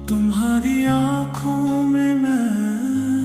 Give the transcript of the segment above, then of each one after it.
तुम्हारी आंखों में मैं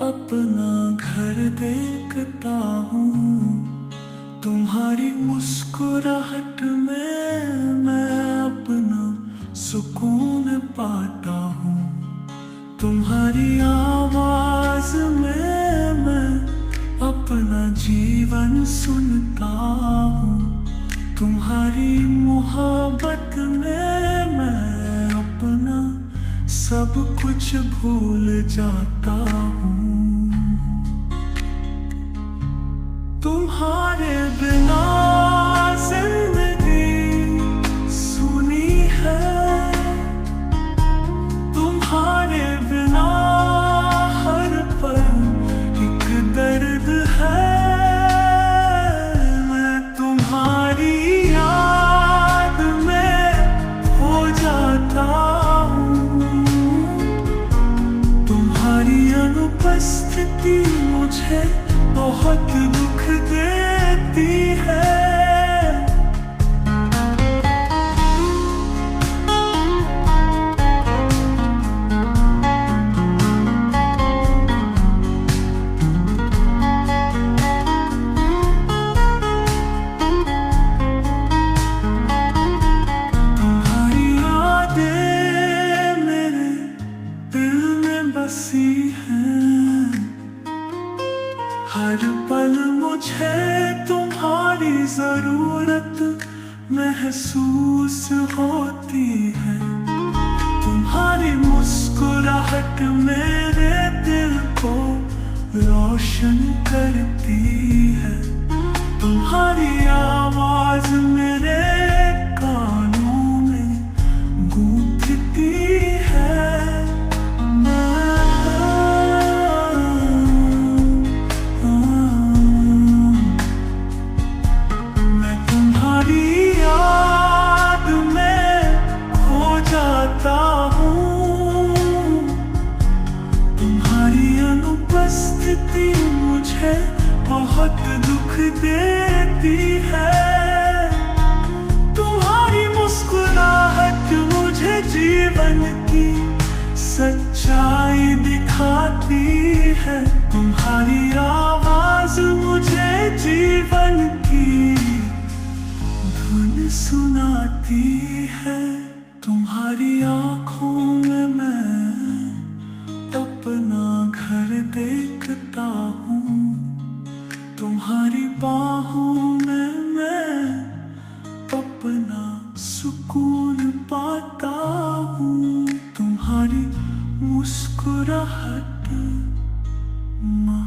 अपना घर देखता हूँ। तुम्हारी मुस्कुराहट में मैं अपना सुकून पाता हूँ। तुम्हारी आवाज में मैं अपना जीवन सुनता हूँ। तुम्हारी मोहब्बत में मैं अपना सब कुछ भूल जाता हूँ। तुम्हारे बिना जिंदगी सुनी है। तुम्हारे बिना हर पल एक दर्द है। मैं तुम्हारी याद में खो जाता हूँ। तुम्हारी अनुपस्थिति मुझे बहुत दुख देती है। तुम्हारी यादें मेरे दिल में बसी हैं। हर पल मुझे तुम्हारी जरूरत महसूस होती है। तुम्हारी मुस्कुराहट मेरे दिल को रोशन करती है। तुम्हारी आवाज मेरे कानों में गूंजती है। उपस्थिति मुझे बहुत दुख देती है। तुम्हारी मुस्कुराहट मुझे जीवन की सच्चाई दिखाती है। तुम्हारी आवाज मुझे जीवन की धुन सुनाती है। तुम्हारी आंखों में मैं अपना घर देखता हूँ। तुम्हारी बाहों में मैं अपना सुकून पाता हूँ। तुम्हारी मुस्कुराहट माँ।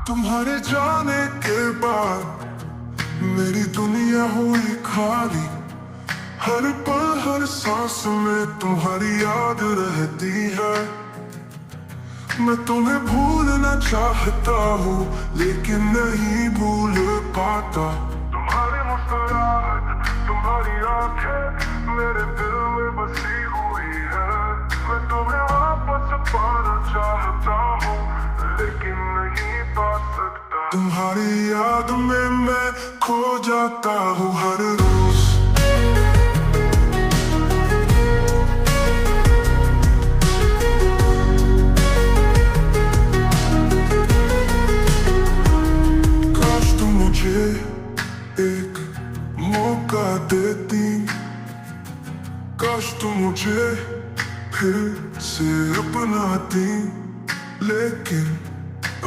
तुम्हारे जाने के बाद मेरी दुनिया हुई खाली। हर पल हर सांस में तुम्हारी याद रहती है। मैं तुम्हें भूलना चाहता हूँ लेकिन नहीं भूल पाता। तुम्हारी मुस्कुराहट तुम्हारी आंखें मेरे दिल में बसी हुई है। मैं तुम्हें वापस पाना चाहता हूँ लेकिन नहीं पा सकता। तुम्हारी याद में मैं खो जाता हूँ हर रोज। काश तुम मुझे एक मौका देती। काश तुम मुझे फिर से अपनाती। लेकिन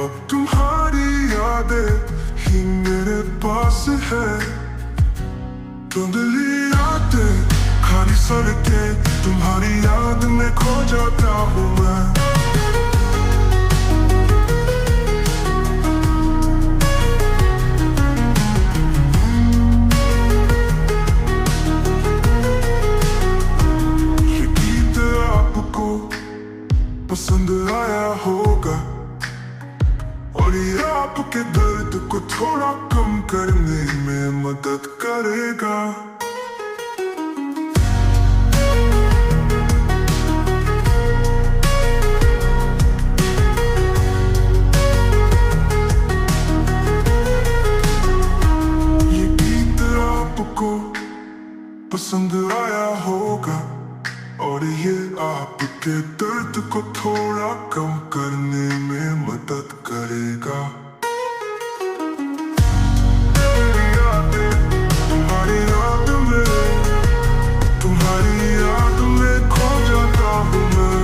अब तुम्हारी यादें ही मेरे पास है। धुंधली यादें खाली सड़कें तुम्हारी याद में खो जाता हूँ मैं। ये गीत आपको पसंद आया होगा और ये आपके दर्द को थोड़ा कम करने में मदद करेगा। ये गीत आपको पसंद आया होगा और ये आपके दर्द को थोड़ा कम करने में मदद करेगा। तुम्हारी याद में खो जाता हूँ मैं।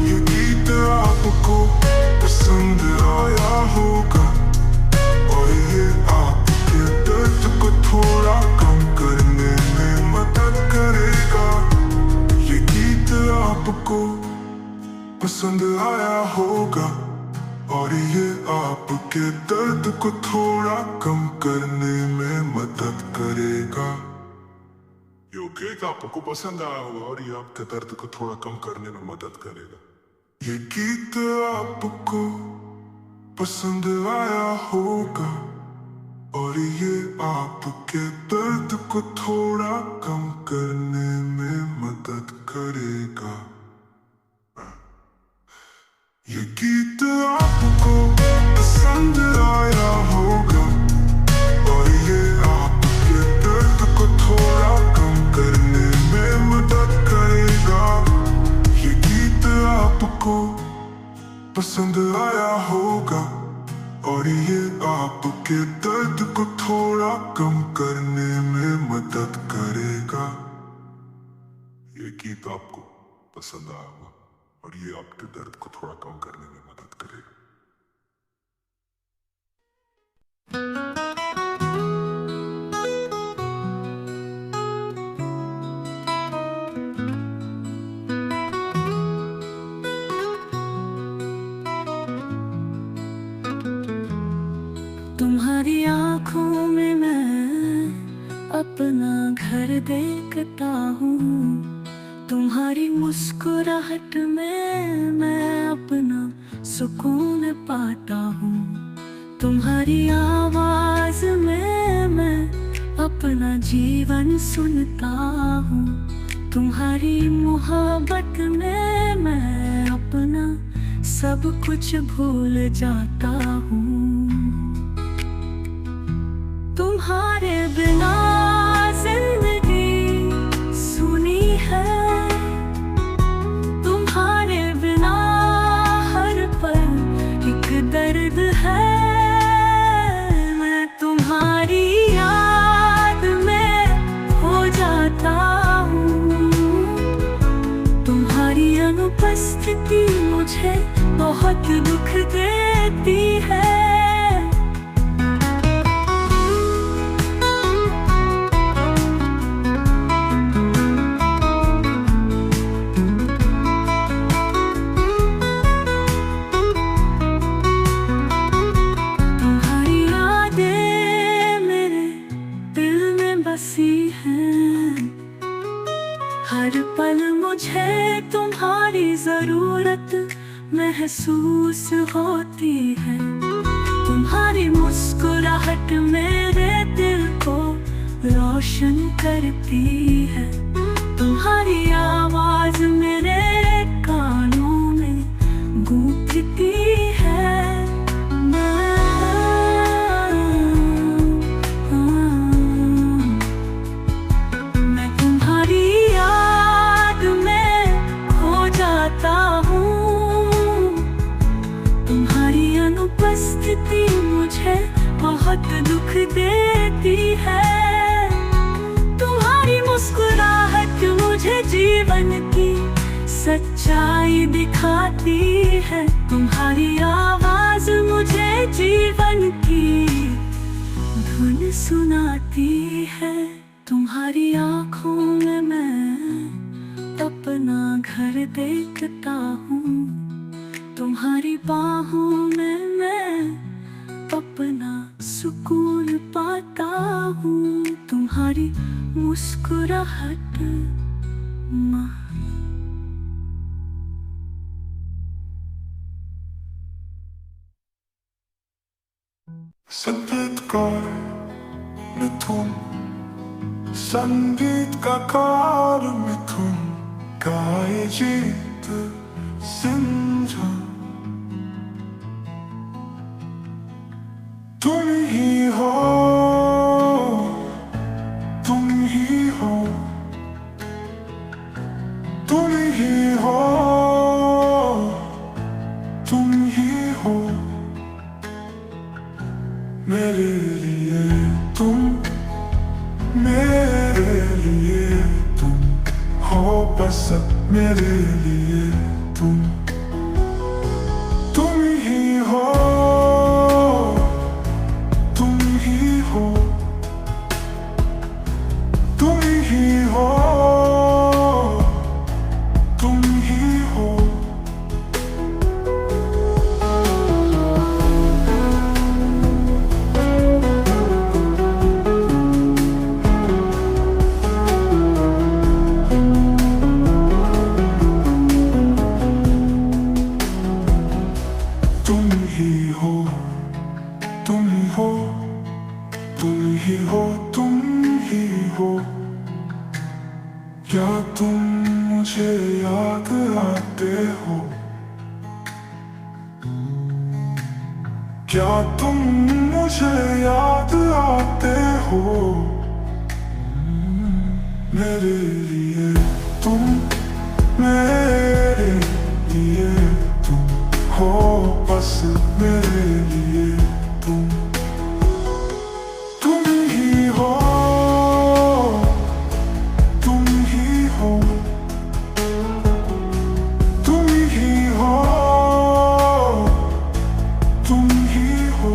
ये गीत आपको पसंद आया होगा और ये आपके दर्द को थोड़ा कम करने में मदद करेगा। ये गीत आपको पसंद आया होगा और ये आपके दर्द को थोड़ा कम करने में मदद करेगा। ये गीत आपको पसंद आया होगा और ये आपके दर्द को थोड़ा कम करने में मदद करेगा। ये गीत आपको पसंद आया होगा और ये आपके दर्द को थोड़ा कम करने में मदद करेगा। ये गीत आपको पसंद आया होगा और ये आपके दर्द को थोड़ा कम करने में मदद करेगा। ये गीत आपको पसंद आया होगा और ये आपके दर्द को थोड़ा कम करने में मदद करेगा। ये गीत आपको पसंद आया होगा और ये आपके दर्द को थोड़ा कम करने में मदद करेगा। तुम्हारी आँखों में मैं अपना घर देखता हूँ। तुम्हारी मुस्कुराहट में मैं अपना सुकून पाता हूँ। तुम्हारी आवाज में मैं अपना जीवन सुनता हूँ। तुम्हारी मोहब्बत में मैं अपना सब कुछ भूल जाता हूँ। तुम्हारे बिना जिंदगी सुनी है। तुम्हारे बिना हर पल एक दर्द है। मैं तुम्हारी याद में खो जाता हूँ। तुम्हारी अनुपस्थिति मुझे बहुत दुख देती है। हर पल मुझे तुम्हारी जरूरत महसूस होती है। तुम्हारी मुस्कुराहट मेरे दिल को रोशन करती है। तुम्हारी आवाज मेरे कानों में गूंजती है। उपस्थिति मुझे बहुत दुख देती है। तुम्हारी मुस्कुराहट मुझे जीवन की सच्चाई दिखाती है। तुम्हारी आवाज मुझे जीवन की धुन सुनाती है। तुम्हारी आँखों में मैं अपना घर देखता हूँ। तुम्हारी बाहों में मैं अपना सुकून पाता हूँ। तुम्हारी मुस्कुराहट माँ संगीतकार मिथुन, संगीत का कार मिथुन, गाए जीत सिंझा। तुम ही हो, तुम ही हो, तुम ही हो, तुम ही हो मेरे लिए तुम, मेरे लिए तुम हो बस मेरे लिए तुम ही हो, तुम ही हो, तुम ही हो, तुम ही हो। तुम ही हो, तुम ही हो, तुम ही हो, तुम ही हो। क्या तुम मुझे याद आते हो? क्या तुम मुझे याद आते हो? मेरे लिए तुम, मेरे लिए तुम हो बस मेरे लिए तुम ही हो, तुम ही हो, तुम ही हो, तुम ही हो।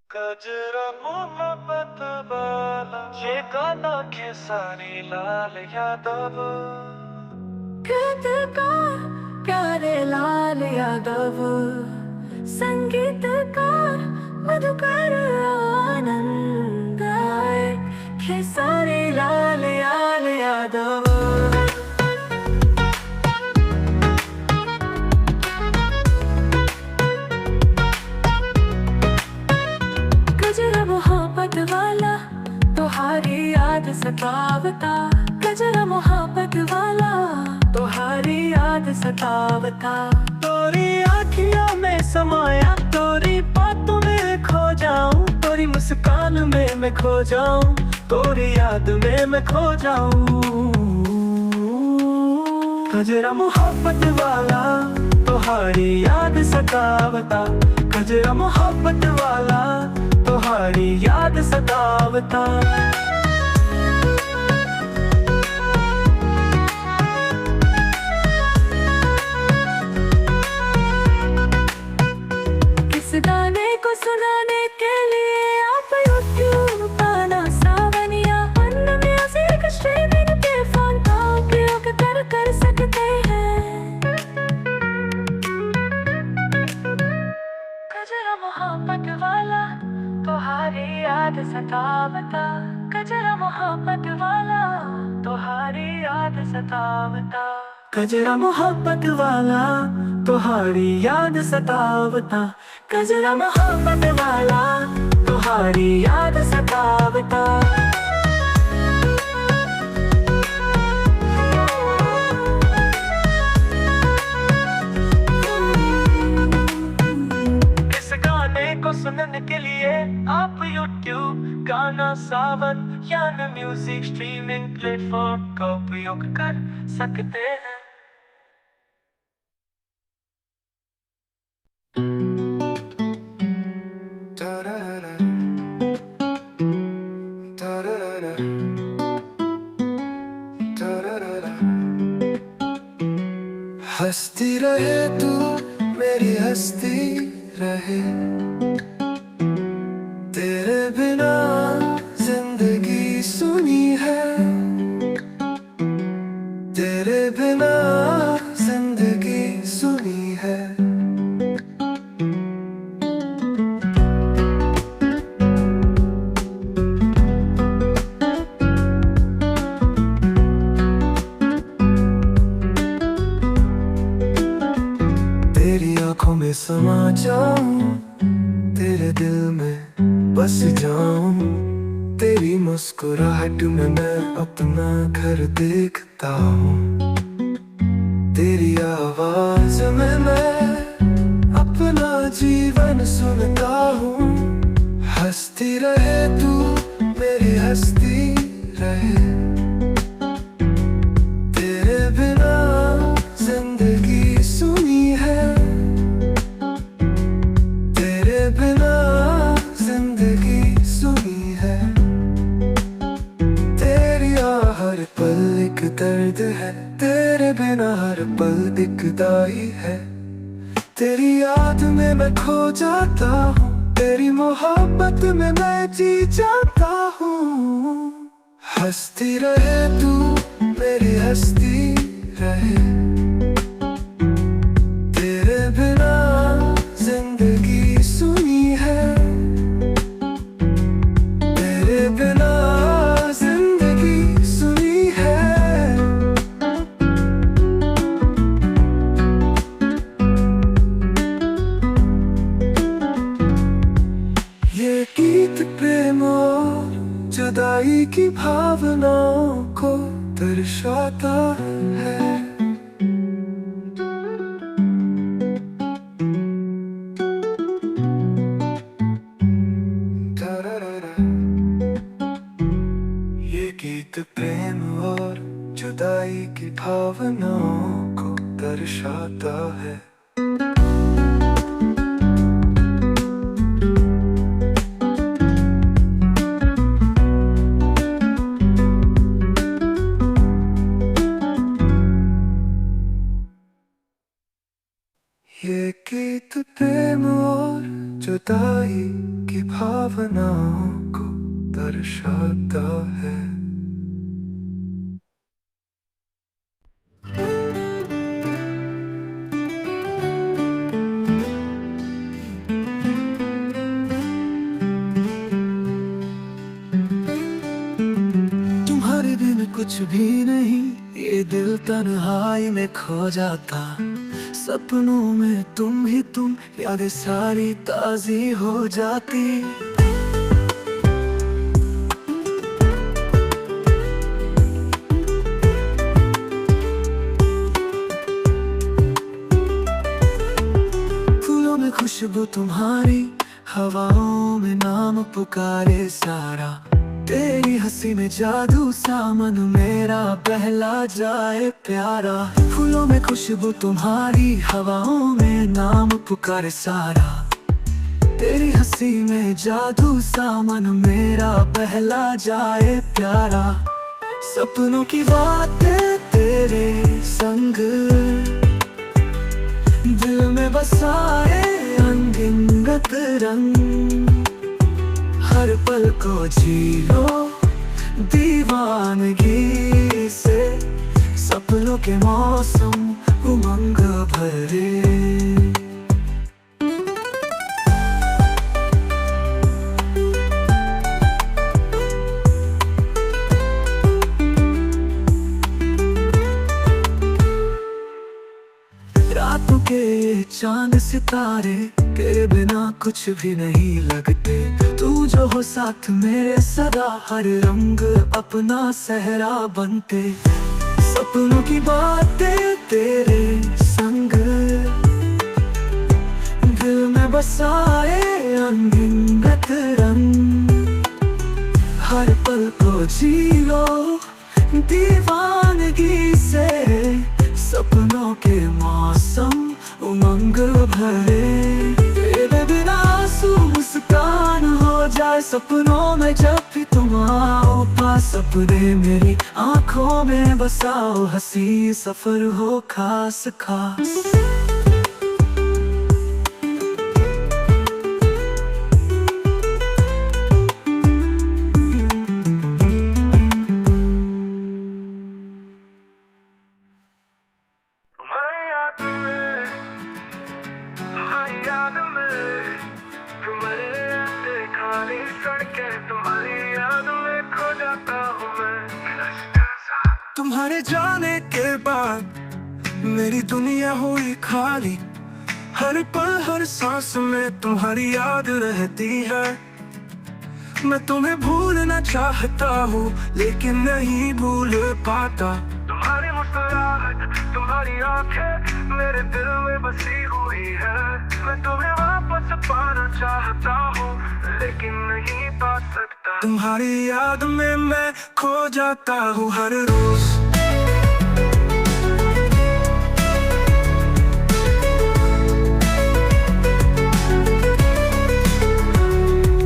गजरा मोहब्बत वाला ये गाना खेसारी लाल यादव। गीतकार प्यारे लाल यादव, संगीतकार मधुकर आनंद आए, खेसारी लाल यादव। गजरा मोहब्बत वाला तुम्हारी याद सतावता, गजरा मोहब्बत वाला तुम्हारी याद सतावता। तोरी आँखियों में समाया, तोरी बातों में खो जाऊं, तोरी मुस्कान में मैं खो जाऊं, तोरी याद में मैं खो जाऊं। गजरा मोहब्बत वाला तुम्हारी याद सतावता, गजरा मोहब्बत वाला तुम्हारी याद सतावता। किस गाने को सुनाने के लिए आप यूट्यूब गाना सावन या अन्य म्यूजिक स्ट्रीमिंग प्लेटफॉर्म का उपयोग कर सकते हैं। गजरा मोहब्बत वाला तुम्हारी याद सतावता, गजरा मोहब्बत वाला तुम्हारी याद सतावता। गजरा मोहब्बत वाला तुम्हारी याद सतावता, गजरा मोहब्बत वाला तुम्हारी याद सतावता। इस गाने को सुनने के लिए आप YouTube गाना सावन या म्यूजिक स्ट्रीमिंग प्लेटफॉर्म का उपयोग कर सकते हैं। हंसती रहे तू मेरी हंसती रहे, तेरे बिना बस जाऊं तेरी मुस्कुराहट में मैं अपना घर देखता हूँ। तेरी आवाज में मैं अपना जीवन सुनता हूँ। हंसती रहे तू मेरी हंसती रहे, तेरे बिना जिंदगी सुनी है, तेरे बिना जिंदगी सुनी है। तेरी हर पल एक दर्द है, तेरे बिना हर पल एक दाई है। तेरी याद में मैं खो जाता हूँ, तेरी मोहब्बत में मैं जी जाता हूँ। हंसती रहे तू मेरी हंसती रहे, तेरे बिना जिंदगी सुनी है, तेरे बिना जिंदगी सुनी है। ये गीत प्रेम और जुदाई की भावनाओं को दर्शाता है। ये गीत प्रेम और जुदाई की भावनाओं को दर्शाता है। ये गीत प्रेम और जुदाई की भावनाओं को दर्शाता है। तुम्हारे बिन कुछ भी नहीं, ये दिल तन्हाई में खो जाता। सपनों में तुम ही तुम, यादें सारी ताज़ी हो जाती। फूलों में खुशबू तुम्हारी, हवाओं में नाम पुकारे सारा। तेरी हंसी में जादू सा मन मेरा बहला जाए प्यारा। फूलों में खुशबू तुम्हारी, हवाओं में नाम पुकारे सारा। तेरी हंसी में जादू सा मन मेरा बहला जाए प्यारा। सपनों की बातें तेरे संग दिल में बसाए अनगिनत रंग। हर पल को जी लो दीवानगी से, सपनों के मौसम उमंग भरे। रातों के चांद सितारे तेरे बिना कुछ भी नहीं लगते। तू जो हो साथ मेरे सदा, हर रंग अपना सहरा बनते। सपनों की बातें तेरे संग दिल में बसाए अनगिनत रंग। हर पल को जी लो दीवानगी से, सपनों के मौसम उमंग भरे। तेरे बिना आंसू मुस्कान हो जाए सपनों में जब भी तुम आओ पास। सपने मेरी आंखों में बसाओ, हंसी सफर हो खास खास। तुम्हारे जाने के बाद मेरी दुनिया हुई खाली। हर पल हर सांस में तुम्हारी याद रहती है। मैं तुम्हें भूलना चाहता हूँ लेकिन नहीं भूल पाता। तुम्हारी मुस्कुराहट, तुम्हारी आंखें मेरे दिल में बसी हुई है। मैं तुम्हें वापस पाना चाहता हूँ लेकिन नहीं पा सकता। तुम्हारी याद में मैं खो जाता हूँ हर रोज।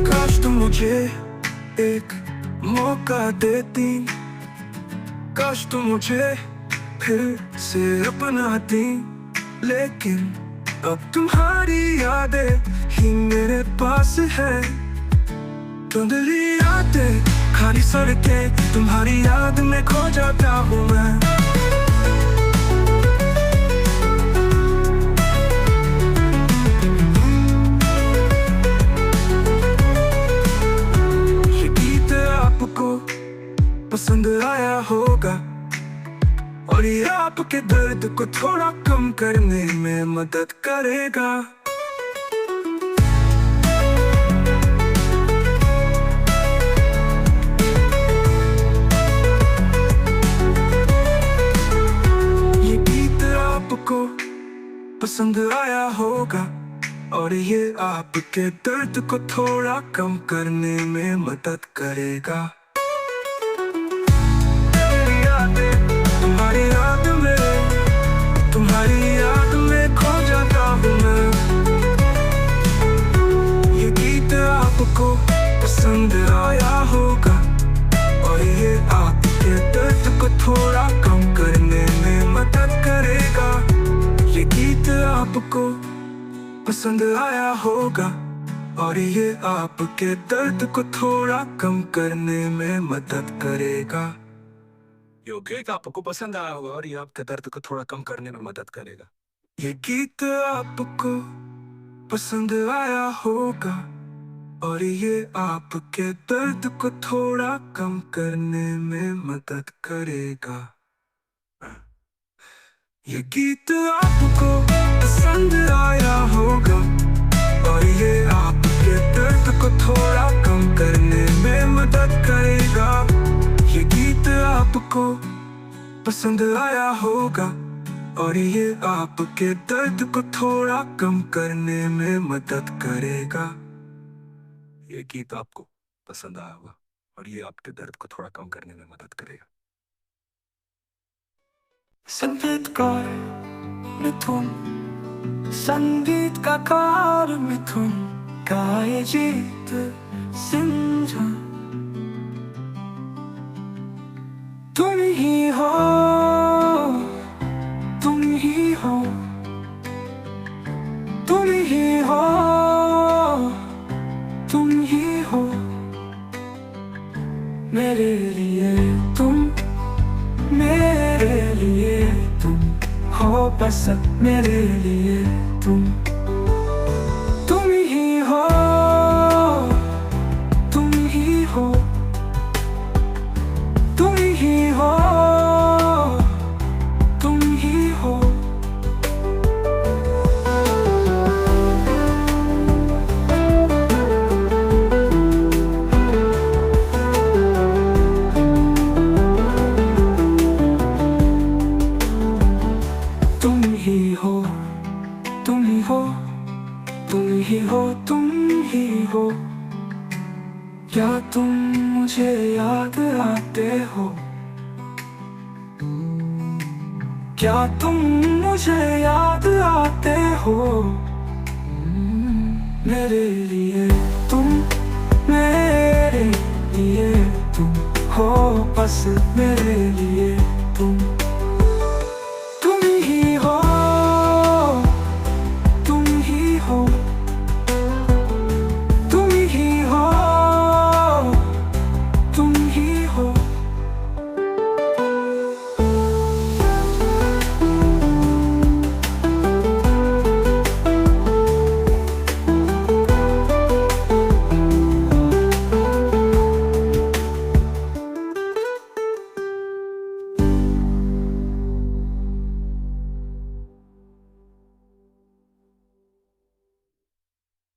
काश तुम मुझे एक मौका देती, काश तुम मुझे फिर से अपनाती। लेकिन अब तुम्हारी यादें ही मेरे पास है। धुंधली यादें, खाली सड़कें, तुम्हारी याद में खो जाता हूँ मैं। ये गीत आपको पसंद आया होगा और ये आपके दर्द को थोड़ा कम करने में मदद करेगा। ये गीत आपको पसंद आया होगा और ये आपके दर्द को थोड़ा कम करने में मदद करेगा। तुम्हारी याद में खो जाता हूँ मैं। ये गीत आपको पसंद आया होगा और ये आपके दर्द को थोड़ा कम करने में मदद करेगा। ये गीत आपको पसंद आया होगा और ये आपके दर्द को थोड़ा कम करने में मदद करेगा। ये गीत आपको पसंद आया होगा और ये आपके दर्द को थोड़ा कम करने में मदद करेगा। ये गीत आपको पसंद आया होगा और ये आपके दर्द को थोड़ा कम करने में मदद करेगा। ये गीत आपको पसंद आया होगा और ये आपके दर्द को थोड़ा कम करने में मदद करेगा। ये गीत आपको पसंद आया होगा और ये आपके दर्द को थोड़ा कम करने में मदद करेगा। ये गीत आपको पसंद आया होगा और ये आपके दर्द को थोड़ा कम करने में मदद करेगा। संगीतकार मिथुन, संगीतकार मिथुन, गाए जीत सिंझा। तुम ही हो, तुम ही हो, तुम ही हो, तुम ही हो मेरे लिए। तुम मेरे लिए तुम हो, बस मेरे लिए तुम ही हो, तुम ही हो, तुम ही हो, तुम ही हो। तुम ही हो, तुम ही हो, तुम ही हो, तुम ही हो। क्या तुम मुझे याद आते हो? क्या तुम मुझे याद आते हो? मेरे लिए तुम, मेरे लिए तुम हो, बस मेरे लिए।